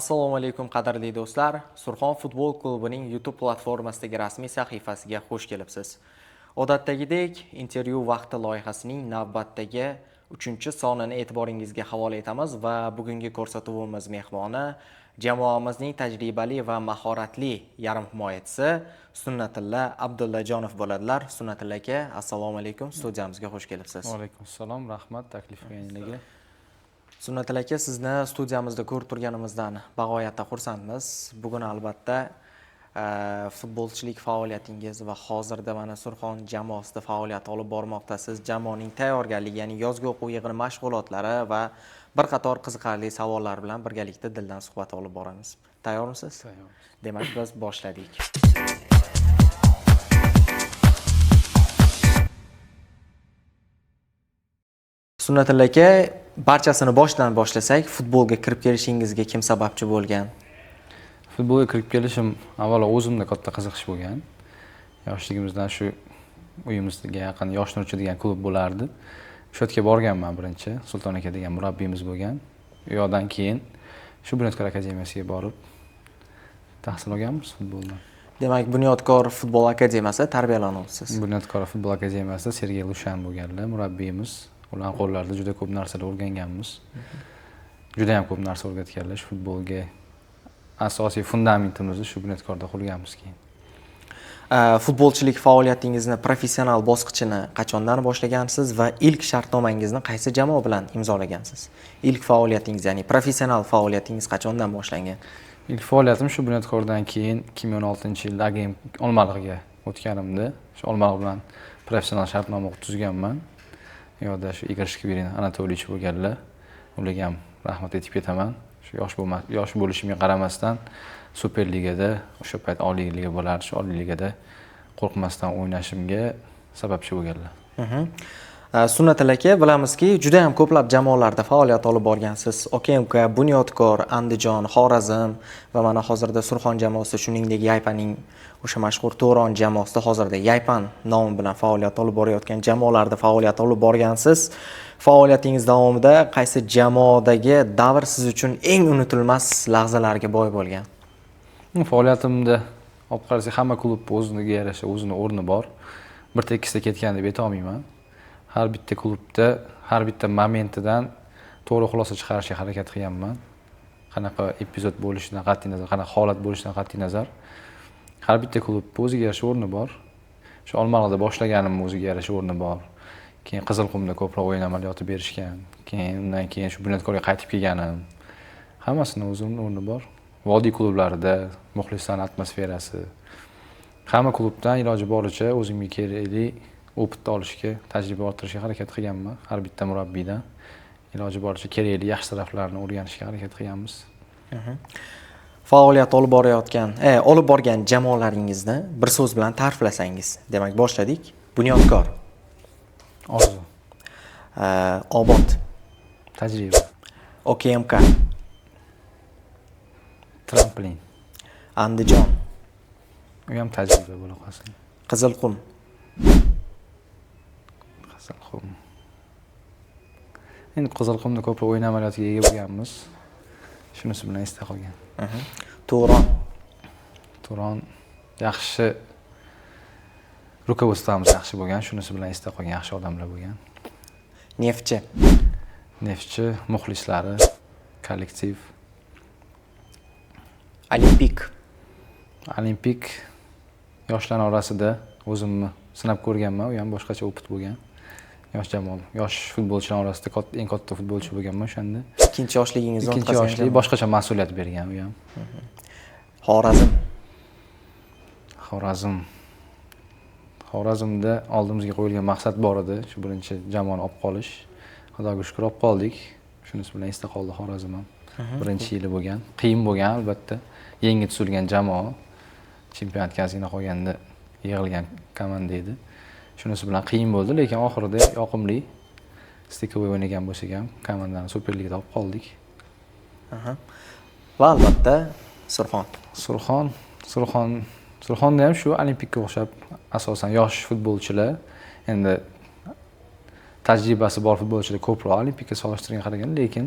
Assalomu alaykum qadrli do'stlar. Surxon futbol klubining YouTube platformasidagi rasmiy sahifasiga xush kelibsiz. Odatdagidek, intervyu vaqti loyihasining navbatdagi 3-sonini e'tiboringizga havola etamiz va bugungi ko'rsatuvimiz mehmoni jamoamizning tajribali va mahoratli yarim himoyachisi Sunnatulla Abdullajonov bo'ladilar. Sunnatulla aka, assalomu alaykum. Studiyamizga xush kelibsiz. Va alaykum assalom, rahmat taklif qilganingizni. Sunnatulla aka, sizni studiyamizda ko'rib turganimizdan bag'oyatda xursandmiz. Bugun albatta futbolchilik faoliyatingiz va hozirda mana Surxon jamoasida faoliyat olib bormoqdasiz. Jamoaning tayyorgarligi, ya'ni yozgi o'quv yig'ini mashg'ulotlari va bir qator qiziqarli savollar bilan birgalikda dildan suhbat olib boramiz. Tayyormisiz? Tayyor. Demak, biz boshladik. Sunnatulla aka, barchasini boshdan boshlasak, futbolga kirib kelishingizga kim sababchi bo'lgan? Futbolga kirib kelishim avvalo o'zimda katta qiziqish bo'lgan. Yoshligimizdan shu uyimizga yaqin Yosh Nurchi degan klub bo'lardi. Shu yerga borganman birinchi. Sulton aka degan murabbiyimiz bo'lgan. U yoqdan keyin shu Bunyodkor akademiyasiga borib tahsil olganmiz futboldan. Demak, Bunyodkor futbol akademiyasida tarbiyalanuvchisiz. Bunyodkor futbol akademiyasida Sergey Lushan bo'lganlar, murabbiyimiz. Ular qo'llarida juda ko'p narsalar o'rganganmiz. Juda ham ko'p narsa o'rgatganlar. Futbolga asosiy fundamentimizni shu Bunyodkorda qurganmiz keyin. Futbolchilik faoliyatingizni professional bosqichini qachondan boshlagansiz va ilk shartnomangizni qaysi jamoa bilan imzolagansiz? Ilk faoliyatingiz, ya'ni professional faoliyatingiz qachondan boshlangan? Ilk faoliyatim shu Bunyodkordan keyin 2016-yilda Olmaliqga o'tganimda, shu Olmaliq bilan professional shartnoma tuzganman. Yo'da shu Igor Shkvirin Anatolyevich bo'lganlar. Ularga ham rahmat aytib ketaman. Shu yosh bo'lishimga qaramasdan Superligada, o'sha payt Oliy liga bo'lardi, shu Oliy ligada qo'rqmasdan o'ynashimga sababchi bo'lganlar. Sunnatulla aka, bilamizki, juda ham ko'plab jamoalarda faoliyat olib borgansiz. OKMK, Bunyodkor, Andijon, Xorazm va mana hozirda Surxon jamoasida, shuningdek Yaypaning o'sha mashhur To'ron jamoasida hozirda Yaypan nomi bilan faoliyat olib borayotgan jamoalarda faoliyat olib borgansiz. Faoliyatingiz davomida qaysi jamoadagi davr siz uchun eng unutilmas lahzalarga boy bo'lgan? Faoliyatimda olib qarasak, hamma klub o'ziga yarasha o'zini o'rni bor. Bir tekisda ketgan deb ayta olmayman. Har bitta klubda, har bitta momentidan to'g'ri xulosa chiqarishga harakat qilganman. Qanaqa epizod bo'lishidan qat'iy nazar, qanaqa holat bo'lishidan qat'iy nazar. Har bitta klubda o'ziga yarasha o'rni bor. Shu Olmaliqda boshlaganim o'ziga yarasha o'rni bor. Keyin Qizilqumda ko'proq o'yin amaliyoti berishgan. Undan keyin shu Bunyodkorga qaytib kelganim. Hammasini o'zining o'rni bor. Vodiy klublarida muxlislar atmosferasi. Hamma klubdan iloji boricha o'zimga kerakli opitni olishga, tajriba orttirishga harakat qilganman. Har bitta murabbiydan iloji boricha kerakli yaxshi taraflarini o'rganishga harakat qilganmiz. Faoliyat olib borgan jamoalaringizni bir so'z bilan ta'riflasangiz. Demak, boshladik. Bunyodkor. Orzu. Obod. Tajriba. OKMK. Tramplin. Andijon. U ham tajriba bo'la qolsin. Qizilqum. Endi Qizilqumda ko'proq o'yin amaliyotiga ega bo'lganmiz. Shunisi bilan esda qolgan. To'ron. To'ron yaxshi rukovodstvomiz yaxshi bo'lgan, shunisi bilan esda qolgan, yaxshi odamlar bo'lgan. Neftchi. Neftchi muxlislari, kollektiv. Olimpik yoshlar orasida o'zimni sinab ko'rganman, u ham boshqacha opit bo'lgan. Yosh jamoa, yosh futbolchilar orasida eng katta futbolchi bo'lganman o'shanda. Ikkinchi yoshligingizda ikkinchi yoshlik boshqacha mas'uliyat bergan u ham. Xorazmda oldimizga qo'yilgan maqsad bor edi, shu birinchi jamoani olib qolish. Xudoga shukr olib qoldik. Shunisi bilan esda qoldi Xorazm ham. Birinchi yili bo'lgan. Qiyin bo'lgan albatta. Yangi tuzilgan jamoa. Chempionat kasina qolganda yig'ilgan komanda edi. Shunisi bilan qiyin bo'ldi, lekin oxirida yoqimli stikovoy o'ynagan bo'lsak ham komandani Superligada olib qoldik. Va albatta Surxonda ham shu Olimpikka o'xshab asosan yosh futbolchilar, endi tajribasi bor futbolchilar ko'proq Olimpikka solishtirgan qaragan, lekin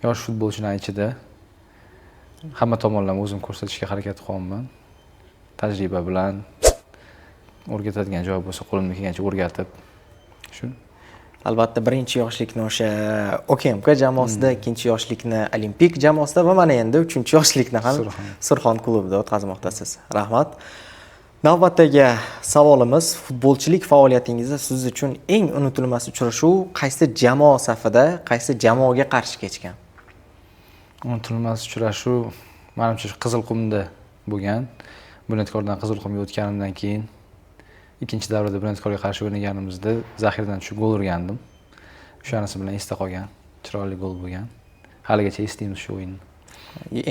yosh futbolchilar ichida hamma tomonlama o'zim ko'rsatishga harakat qilyapman. Tajriba bilan o'rgatadigan joy bo'lsa qo'limdan kelgancha o'rgatib shu. Albatta birinchi yoshlikni o'sha OKMK jamoasida, ikkinchi yoshlikni Olimpik jamoasida va mana endi uchinchi yoshlikni ham Surxon klubida o'tkazmoqdasiz. Rahmat. Navbatdagi savolimiz, futbolchilik faoliyatingizda siz uchun eng unutilmas uchrashuv qaysi jamoa safida, qaysi jamoaga qarshi kechgan? Unutilmas uchrashuv menimcha Qizilqumda bo'lgan. Bunyodkordan Qizilqumga o'tganimdan keyin ikkinchi davrada Bunyodkorga qarshi o'ynaganimizda zaxiradan tushib gol urgandim. O'shanisi bilan esda qolgan, chiroyli gol bo'lgan. Haligacha eslaymiz shu o'yinni.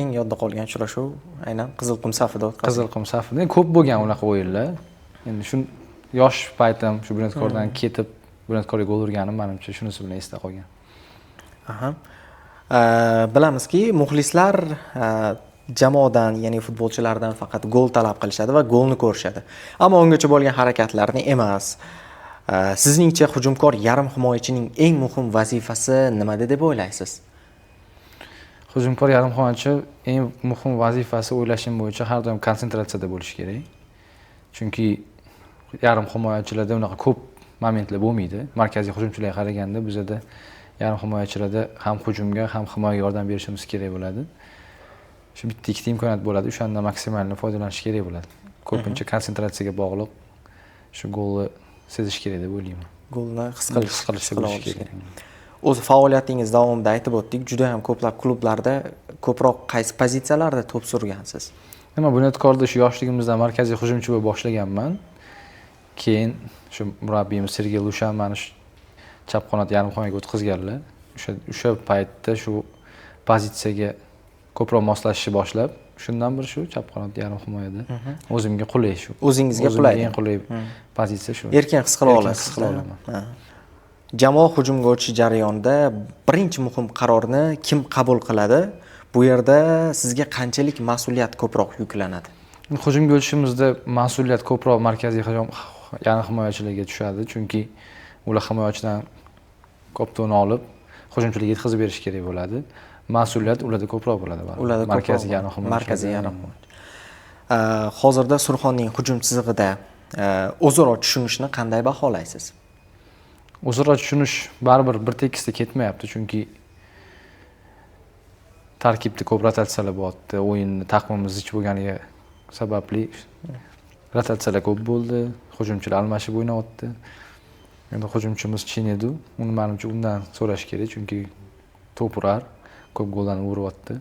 Eng yodda qolgan uchrashuv aynan Qizilqum safida o'tkazilgan. Qizilqum safida ko'p bo'lgan unaqa o'yinlar. Endi shu yosh paytim shu Bunyodkordan ketib Bunyodkorga gol urganim menimcha shunisi bilan esda qolgan. Aha. Bilamizki, muxlislar jamoadan, ya'ni futbolchilardan faqat gol talab qilishadi va golni ko'rishadi. Ammo ungacha bo'lgan harakatlarni emas. Sizningcha hujumkor yarim himoyachining eng muhim vazifasi nimada deb o'ylaysiz? Hujumkor yarim himoyachi eng muhim vazifasi o'ylashim bo'yicha har doim konsentratsiyada bo'lishi kerak. Chunki yarim himoyachilarda unaqa ko'p momentlar bo'lmaydi. Markaziy hujumchilarga qaraganda bizda yarim himoyachilarda ham hujumga, ham himoyaga yordam berishimiz kerak bo'ladi. Shu bitta ikkita imkoniyat bo'ladi, o'shanda maksimalni foydalanish kerak bo'ladi. Ko'pincha konsentratsiyaga bog'liq shu golni sezish kerak deb o'ylayman. Golni his qilish kerak. O'z faoliyatingiz davomida aytib o'tdik, juda ham ko'plab klublarda ko'proq qaysi pozitsiyalarda to'p surgansiz? Nima Bunyodkorda shu yoshligimizdan markaziy hujumchi bo'lib boshlaganman. Keyin shu murabbiyimiz Sergey Lushan meni chap qanot yarim himoyaga o'tkazganlar. O'sha paytda shu pozitsiyaga ko'proq moslashishni boshlab, shundan biri shu chap qanot yarim himoyada o'zimga qulay shu. O'zingizga qulay. Eng qulay pozitsiya shu. Erkin his qila olasiz. Jamoa hujumga o'tish jarayonida birinchi muhim qarorni kim qabul qiladi? Bu yerda sizga qanchalik mas'uliyat ko'proq yuklanadi? Hujumga o'tishimizda mas'uliyat ko'proq markaziy yarim himoyachilarga tushadi, chunki ular himoyachidan ko'p to'ni olib, hujumchilarga yetkazib berish kerak bo'ladi. Mas'uliyat ularda ko'proq bo'ladi. Markaziy yarim himoyachi. Markaziy yarim himoyachi. Hozirda Surxonning hujum chizig'ida o'zaro tushunishni qanday baholaysiz? O'zaro tushunish baribir bir tekisda ketmayapti, chunki tarkibda ko'p rotatsiyalar bo'lyapti. O'yinni taqvimimiz zich bo'lganiga sababli rotatsiyalar ko'p bo'ldi. Hujumchilar almashib o'ynayapti. Endi hujumchimiz Chinedu, uni menimcha undan so'rash kerak, chunki to'p urar, ko'p gollarni uryapti.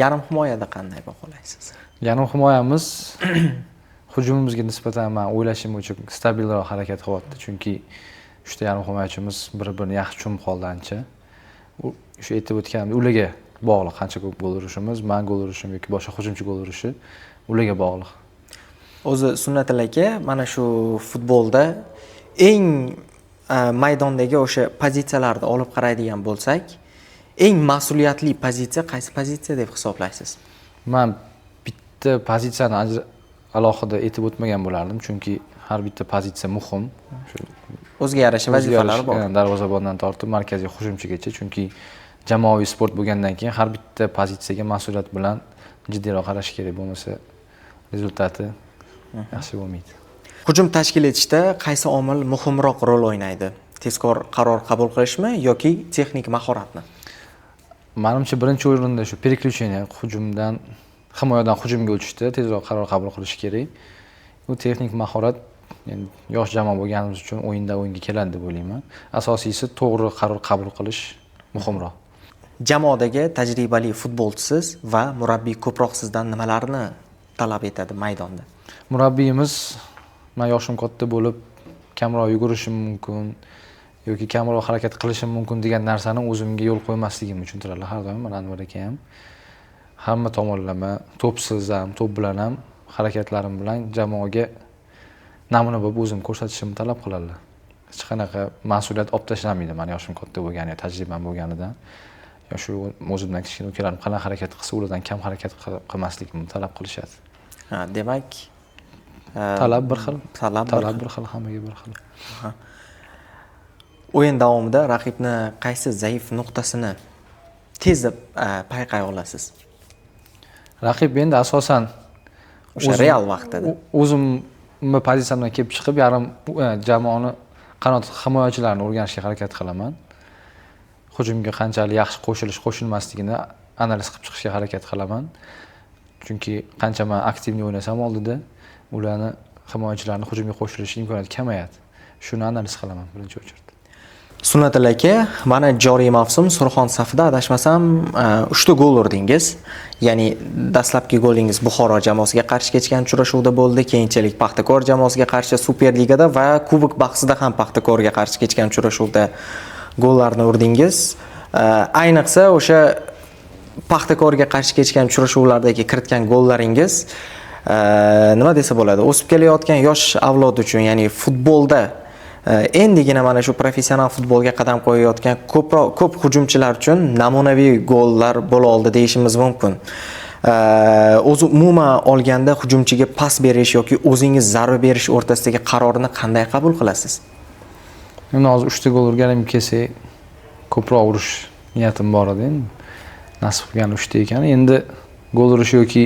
Yarim himoyada qanday baholaysiz? Yarim himoyamiz hujumimizga nisbatan men o'ylashim bo'yicha stabilroq harakat qilyapti, chunki uchta yarim himoyachimiz bir-birini yaxshi tushunib qoldi ancha. Shu aytib o'tganimdek, ularga bog'liq, qancha ko'p gol urishimiz, men gol urishim yoki boshqa hujumchi gol urishi ularga bog'liq. O'zi Sunnatilla aka, mana shu futbolda eng maydondagi o'sha pozitsiyalarni olib qaraydigan bo'lsak, eng mas'uliyatli pozitsiya qaysi pozitsiya deb hisoblaysiz? Men bitta pozitsiyani alohida aytib o'tmagan bo'lardim, chunki har bitta pozitsiya muhim. O'ziga yarasha vazifalari bor. Darvozabondan tortib markaziy hujumchigacha, chunki jamoaviy sport bo'lgandan keyin har bitta pozitsiyaga mas'uliyat bilan jiddiyroq qarash kerak, bo'lmasa rezultati yaxshi bo'lmaydi. Hujum tashkil etishda qaysi omil muhimroq rol o'ynaydi? Tezkor qaror qabul qilishmi yoki texnik mahoratmi? Menimcha birinchi o'rinda shu переключение, hujumdan himoyadan hujumga o'tishda tezroq qaror qabul qilish kerak. Bu texnik mahorat, ya'ni yosh jamoa bo'lganimiz uchun o'yinga keladi deb o'ylayman. Asosiysi to'g'ri qaror qabul qilish muhimroq. Jamoadagi tajribali futbolchisiz va murabbiy ko'proq sizdan nimalarni talab etadi maydonda? Murabbiyimiz men yoshim katta bo'lib, kamroq yugurishim mumkin yoki kamroq harakat qilishim mumkin degan narsani o'zimga yo'l qo'ymasligimni tushuntiradilar har doim. Mana Anvar aka ham hamma tomonlama, to'psiz ham, to'p bilan ham harakatlarim bilan jamoaga namuna bo'lib o'zim ko'rsatishimni talab qiladilar. Hech qanaqa mas'uliyat olib tashlamaydi. Men yoshim katta bo'lgani, tajribam bo'lganidan, yo shu o'zimdan kichkina ukalarim qanaqa harakat qilsa, ulardan kam harakat qilmaslikni talab qilishadi. Ha, demak, talab bir xil, hammaga bir xil. O'yin davomida raqibni qaysi zaif nuqtasini tezda payqay olasiz? Raqib endi asosan O'sha real vaqtida. o'zimni pozitsiyamdan kelib chiqib, yarim jamoani qanot himoyachilarini o'rganishga harakat qilaman. Hujumga qanchalik yaxshi qo'shilmasligini analiz qilib chiqishga harakat qilaman. Chunki qancha men aktivniy o'ynasam oldida, ularni himoyachilarni hujumga qo'shilish imkoniyati kamayadi. Shuni analiz qilaman birinchi o'rinda. Sunnatulla aka, mana joriy mavsum Surxon safida adashmasam 3 ta gol urdingiz. Ya'ni dastlabki golingiz Buxoro jamoasiga qarshi kechgan uchrashuvda bo'ldi, keyinchalik Paxtakor jamoasiga qarshi Superligada va Kubok bahsida ham Paxtakorga qarshi kechgan uchrashuvda gollarni urdingiz. Ayniqsa o'sha Paxtakorga qarshi kechgan uchrashuvlardagi kiritgan gollaringiz nima desa bo'ladi, o'sib kelayotgan yosh avlod uchun, ya'ni futbolda endigina mana shu professional futbolga qadam qo'yayotgan ko'p hujumchilar uchun namunaviy gollar bo'la oldi deyishimiz mumkin. O'zi umuman olganda hujumchiga pas berish yoki o'zingiz zarba berish o'rtasidagi qarorni qanday qabul qilasiz? Men hozir 3 ta gol urganim kelsa, ko'proq urish niyatim bor edi. Nasib qilgan 3 ta ekan. Endi gol urish yoki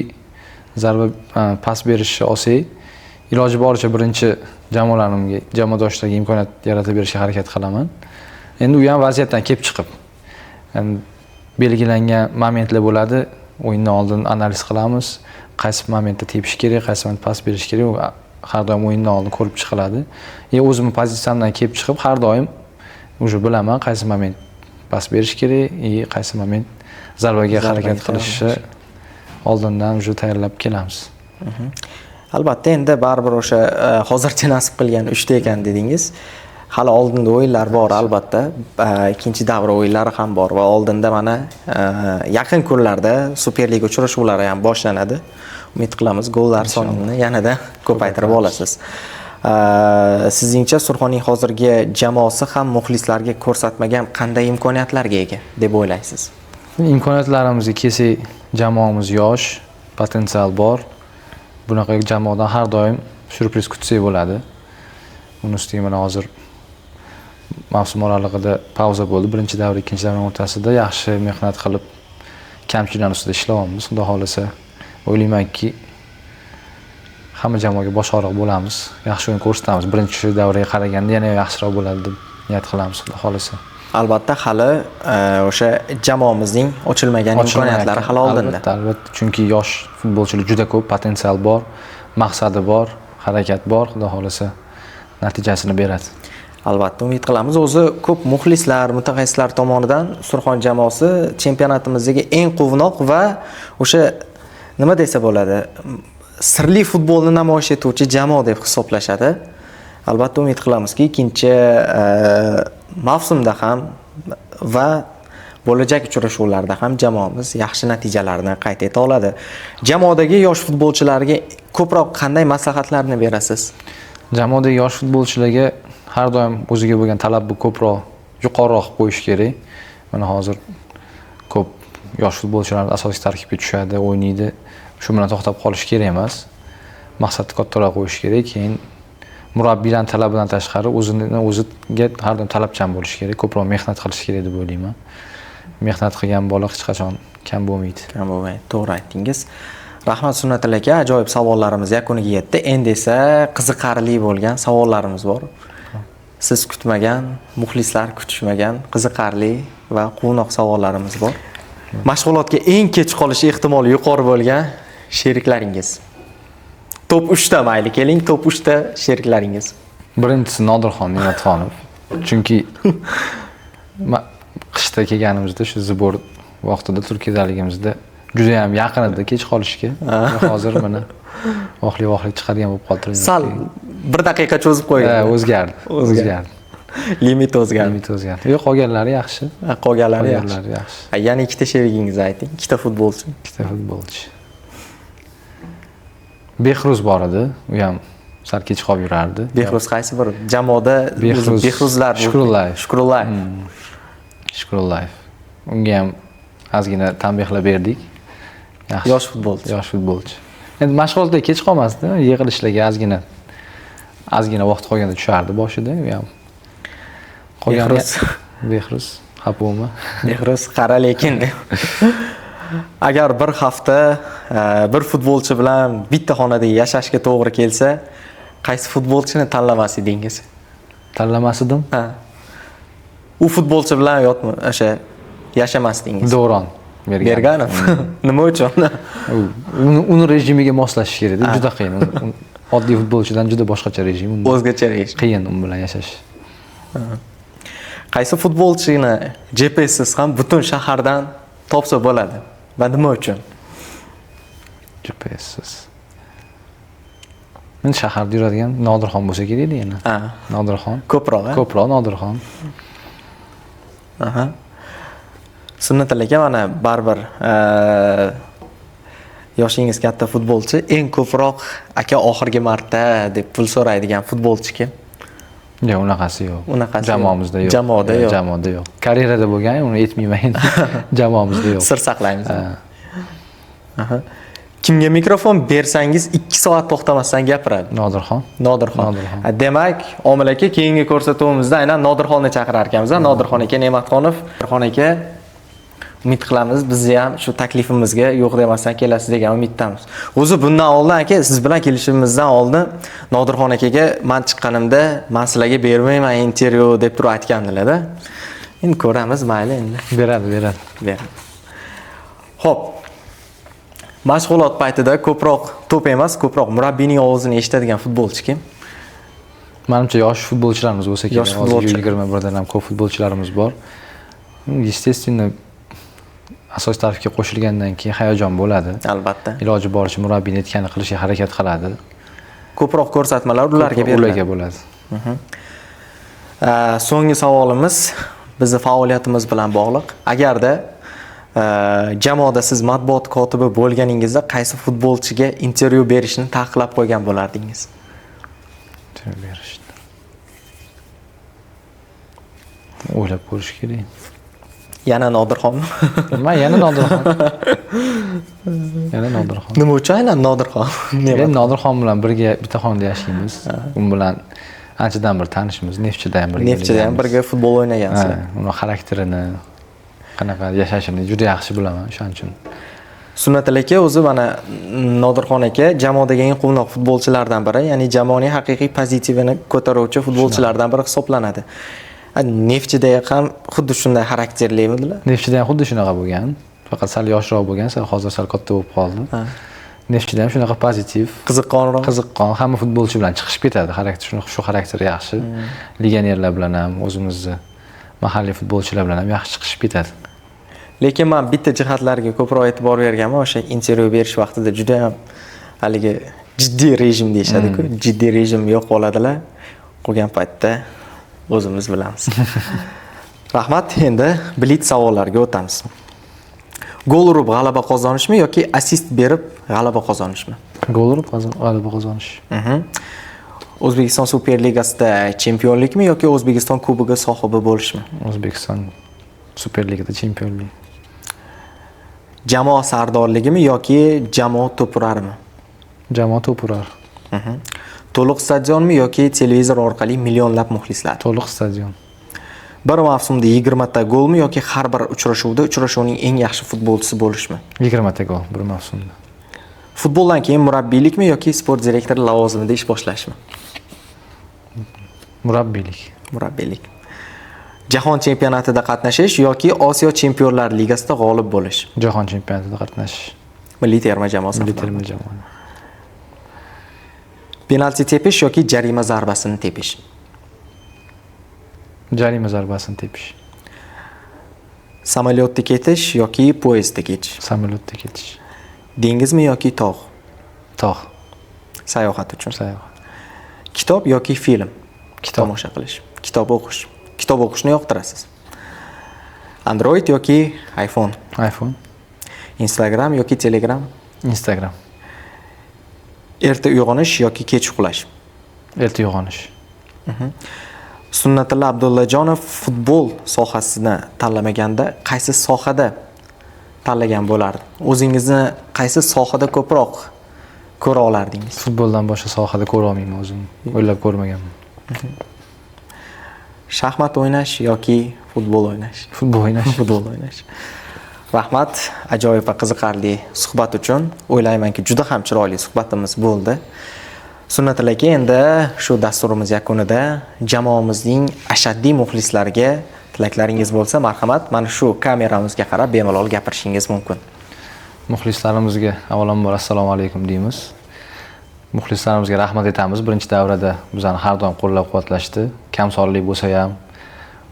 zarba pas berishni olsak, iloji boricha birinchi jamoalarimga, jamoadoshlarga imkoniyat yaratib berishga harakat qilaman. Endi u ham vaziyatdan kelib chiqib, belgilangan momentlar bo'ladi. O'yindan oldin analiz qilamiz, qaysi momentda tepish kerak, qaysi momentda pas berish kerak, har doim o'yindan oldin ko'rib chiqiladi. O'zimning pozitsiyamdan kelib chiqib, har doim o'sha bilaman qaysi moment pas berish kerak, qaysi moment zarbaga harakat qilishni oldindan o'sha tayyorlab kelamiz. Albatta, endi baribir o'sha hozircha nasib qilgan 3 ta ekan dedingiz. Hali oldinda o'yinlar bor albatta. Ikkinchi davra o'yinlari ham bor va oldinda mana yaqin kunlarda Superliga uchrashuvlari ham boshlanadi. Umid qilamiz gollar sonini yanada ko'paytirib olasiz. Sizningcha Surxonning hozirgi jamoasi ham muxlislarga ko'rsatmagan qanday imkoniyatlarga ega deb o'ylaysiz? Imkoniyatlarimizga kelsak, jamoamiz yosh, potensial bor. Bunaqa jamoadan har doim syurpriz kutsak bo'ladi. Uni ustiga mana hozir mavsum oralig'ida pauza bo'ldi. Birinchi davra, ikkinchi davra o'rtasida yaxshi mehnat qilib, kamchiliklar ustida ishlayapmiz. Xudo xolasa, o'ylaymanki, hamma jamoaga boshqaroq bo'lamiz, yaxshi o'yin ko'rsatamiz. Birinchi davraga qaraganda yana yaxshiroq bo'ladi deb niyat qilamiz, xudo xolasa. Albatta, hali o'sha jamoamizning ochilmagan imkoniyatlari hali oldinda. Albatta, chunki yosh futbolchilar juda ko'p, potensial bor, maqsadi bor, harakat bor, xudo xolasa natijasini beradi. Albatta, umid qilamiz. O'zi ko'p muxlislar, mutaxassislar tomonidan Surxon jamoasi chempionatimizdagi eng quvnoq va o'sha nima desa bo'ladi, sirli futbolni namoyish etuvchi jamoa deb hisoblashadi. Albatta, umid qilamizki, ikkinchi mavsumda ham va bo'lajak uchrashuvlarda ham jamoamiz yaxshi natijalarni qayd eta oladi. Jamoadagi yosh futbolchilarga ko'proq qanday maslahatlarni berasiz? Jamoadagi yosh futbolchilarga har doim o'ziga bo'lgan talabni ko'proq, yuqoriroq qo'yish kerak. Mana hozir ko'p yosh futbolchilar asosiy tarkibga tushadi, o'ynaydi. Shu bilan to'xtab qolish kerak emas. Maqsadni kattaroq qo'yish kerak. Keyin murabbiylar talabidan tashqari o'ziga har doim talabchan bo'lish kerak, ko'proq mehnat qilish kerak deb o'ylayman. Mehnat qilgan bola hech qachon kam bo'lmaydi. Kam bo'lmaydi, to'g'ri aytdingiz. Rahmat Sunnatulla aka, ajoyib savollarimiz yakuniga yetdi. Endi esa qiziqarli bo'lgan savollarimiz bor. Siz kutmagan, muxlislar kutishmagan qiziqarli va quvnoq savollarimiz bor. Mashg'ulotga eng kech qolish ehtimoli yuqori bo'lgan sheriklaringiz. Top 3 ta mayli, keling, top 3 ta sheriklaringiz. Birinchisi Nodirxon Ne'matxonov. Chunki qishda kelganimizda shu zibor vaqtida Turkiyadaligimizda juda ham yaqin edi kech qolishga. Hozir mana vohli chiqadigan bo'lib qoldi. Sal 1 daqiqa cho'zib qo'ydi. O'zgardi. Limit o'zgardi. Yo'q, qolganlari yaxshi. Qolganlari yaxshi. Yana 2 ta sherigingizni ayting. 2 ta futbolchi. 2 ta futbolchi. Behruz bor edi, u ham sal kech qolib yurardi. Behruz qaysi bir jamoada Behruzlar? Shukrullayev. Unga ham ozgina tanbehlar berdik. Yaxshi. Yosh futbolchi. Endi mashg'ulotga kech qolmasdi, yig'ilishlarga ozgina vaqt qolganda tushardi boshida, u ham. Behruz Xapo'mi? Behruz qara lekin. Agar bir hafta bir futbolchi bilan bitta xonada yashashga to'g'ri kelsa, qaysi futbolchini tanlamas edingiz? Tanlamasdim. Ha. U futbolchi bilan o'sha yashamasdingiz. Davron Berganov. Nima uchun? Uni rejimiga moslashish kerak. Juda qiyin. Oddiy futbolchidan juda boshqacha rejim. O'zgacha rejim. Qiyin u bilan yashash. Qaysi futbolchini GPSsiz ham butun shahardan topsa bo'ladi? Va nima uchun? GPSsiz. Men shaharda yuradigan Nodirxon bo'lsa kerak edi yana. Ha. Nodirxon. Ko'proq, ha? Ko'proq Nodirxon. Aha. Sunnat aka, mana baribir yoshingiz katta futbolchi, eng ko'proq aka oxirgi marta deb pul so'raydigan futbolchi kim? Yo'q, unaqasi yo'q. Unaqasi jamoamizda yo'q. Jamoada yo'q. Jamoada yo'q. Karyerada bo'lgan, uni aytmayman. Jamoamizda yo'q. Sir saqlaymiz. Aha. Kimga mikrofon bersangiz 2 soat to'xtamasdan gapiradi? Nodirxon. Nodirxon. Demak, Omil aka keyingi ko'rsatuvimizda aynan Nodirxonni chaqirar ekanmiz. Nodirxon aka Ne'matxonov. Nodirxon aka, umid qilamiz bizni ham shu taklifimizga yo'q demasdan kelasiz degan umiddamiz. O'zi bundan oldin aka, siz bilan kelishimizdan oldin Nodirxon akaga men chiqqanimda men sizlarga bermayman intervyu deb turib aytgandilar-da. Endi ko'ramiz, mayli endi. Beradi. Xo'p. Mashg'ulot paytida ko'proq to'p emas, ko'proq murabbiyning ovozini eshitadigan futbolchi kim? Menimcha yosh futbolchilarimiz bo'lsa kerak. Yosh futbolchi. 21 dan ham ko'p futbolchilarimiz bor. Естественно, asosiy tarkibga qo'shilgandan keyin hayajon bo'ladi. Albatta. Iloji boricha murabbiyning aytganini qilishga harakat qiladi. Ko'proq ko'rsatmalar ularga beriladi. bo'ladi. So'nggi savolimiz bizning faoliyatimiz bilan bog'liq. Agarda jamoada siz matbuot kotibi bo'lganingizda qaysi futbolchiga intervyu berishni taqiqlab qo'ygan bo'lardingiz? Intervyu berishni. O'ylab ko'rish kerak. Yana Nodirxon. Yana Nodirxon. Yana Nodirxon. Nima uchun aynan Nodirxon? Men Nodirxon bilan birga bitta xonada yashaymiz. U bilan anchadan bir tanishmiz. Neftchida ham birga futbol o'ynagansizlar. Uni xarakterini, qanaqa yashashini juda yaxshi bilaman, o'shaning uchun. Sunnat aka o'zi mana Nodirxon aka jamoadagi eng quvnoq futbolchilardan biri, ya'ni jamoaning haqiqiy pozitivini ko'taruvchi futbolchilardan biri hisoblanadi. Neftchida ham xuddi shunday xarakterlimidilar? Neftchida ham xuddi shunaqa bo'lgan. Faqat sal yoshroq bo'lgan, hozir sal katta bo'lib qoldi. Neftchida ham shunaqa pozitiv, qiziqqon, hamma futbolchi bilan chiqishib ketadi. Xarakter shu xarakteri yaxshi. Legionerlar bilan ham, o'zimizni mahalliy futbolchilar bilan ham yaxshi chiqishib ketadi. Lekin men bitta jihatlarga ko'proq e'tibor berganman, o'sha intervyu berish vaqtida juda ham haligi jiddiy rejim deyshadi-ku. Jiddiy rejim yo'q bo'ladilar. Qolgan paytda o'zimiz bilamiz. Rahmat, endi blitz savollarga o'tamiz. Gol urib g'alaba qozonishmi yoki assist berib g'alaba qozonishmi? Gol urib g'alaba qozonish. O'zbekiston Superligasida chempionlikmi yoki O'zbekiston Kubogi sohibi bo'lishmi? O'zbekiston Superligada chempionlik. Jamoa sardorligimi yoki jamoa to'purarmi? Jamoa to'purar. To'liq stadionmi yoki televizor orqali millionlab muxlislar? To'liq stadion. Bir mavsumda 20 ta golmi yoki har bir uchrashuvning eng yaxshi futbolchisi bo'lishmi? 20 ta gol bir mavsumda. Futboldan keyin murabbiylikmi yoki sport direktori lavozimida ish boshlashmi? Murabbiylik. Jahon chempionatida qatnashish yoki Osiyo Chempionlar Ligasida g'olib bo'lish? Jahon chempionatida qatnashish. Milliy terma jamoasi. Penalti tepish yoki jarima zarbasini tepish? Jarima zarbasini tepish. Samolyotda ketish yoki poyezdda ketish? Samolyotda ketish. Dengizmi yoki tog'? Tog'. Sayohat uchun. Kitob yoki film? Kitob. Tomosha qilish. Kitob o'qish. Kitob o'qishni yoqtirasiz. Android yoki iPhone? iPhone. Instagram yoki Telegram? Instagram. Erta uyg'onish yoki kech uxlash? Erta uyg'onish. Sunnatilla Abdullajonov futbol sohasini tanlamaganda qaysi sohada tanlagan bo'lardi? O'zingizni qaysi sohada ko'proq ko'ra olardingiz? Futboldan boshqa sohada ko'ra olmayman o'zimni. O'ylab ko'rmaganman. Shaxmat o'ynash yoki futbol o'ynash? Futbol o'ynash. Futbol o'ynash. Rahmat ajoyib va qiziqarli suhbat uchun. O'ylaymanki, juda ham chiroyli suhbatimiz bo'ldi. Sunnatulla aka, endi shu dasturimiz yakunida jamoamizning ashaddiy muxlislariga tilaklaringiz bo'lsa, marhamat, mana shu kameramizga qarab bemalol gapirishingiz mumkin. Muxlislarimizga avvalambor assalomu alaykum deymiz. Muxlislarimizga rahmat aytamiz. Birinchi davrada bizani har doim qo'llab-quvvatlashdi. Kam sonli bo'lsa ham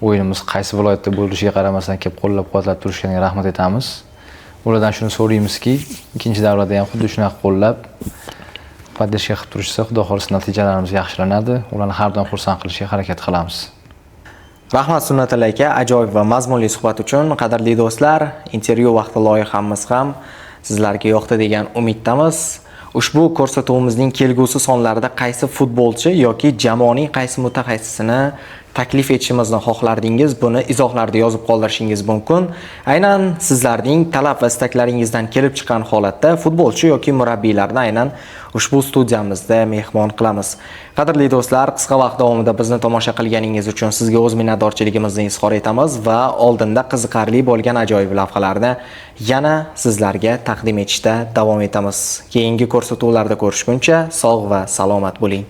o'yinimiz qaysi viloyatda bo'lishiga qaramasdan kelib qo'llab-quvvatlab turishganiga rahmat aytamiz. Ulardan shuni so'raymizki, ikkinchi davrada ham xuddi shunaqa qo'llab podдержка qilib turishsa, xudo xolisa natijalarimiz yaxshilanadi. Ularni har doim xursand qilishga harakat qilamiz. Rahmat Sunnatulla aka, ajoyib va mazmunli suhbat uchun. Qadrli do'stlar, intervyu vaqti loyihamiz ham sizlarga yoqdi degan umiddamiz. Ushbu ko'rsatuvimizning kelgusi sonlarida qaysi futbolchi yoki jamoaning qaysi mutaxassisini taklif etishimizni xohlardingiz, buni izohlarda yozib qoldirishingiz mumkin. Aynan sizlarning talab va istaklaringizdan kelib chiqqan holatda futbolchi yoki murabbiylarni aynan ushbu studiyamizda mehmon qilamiz. Qadrli do'stlar, qisqa vaqt davomida bizni tomosha qilganingiz uchun sizga o'z minnatdorchiligimizni izhor etamiz va oldinda qiziqarli bo'lgan ajoyib lavhalarni yana sizlarga taqdim etishda davom etamiz. Keyingi ko'rsatuvlarda ko'rishguncha sog' va salomat bo'ling.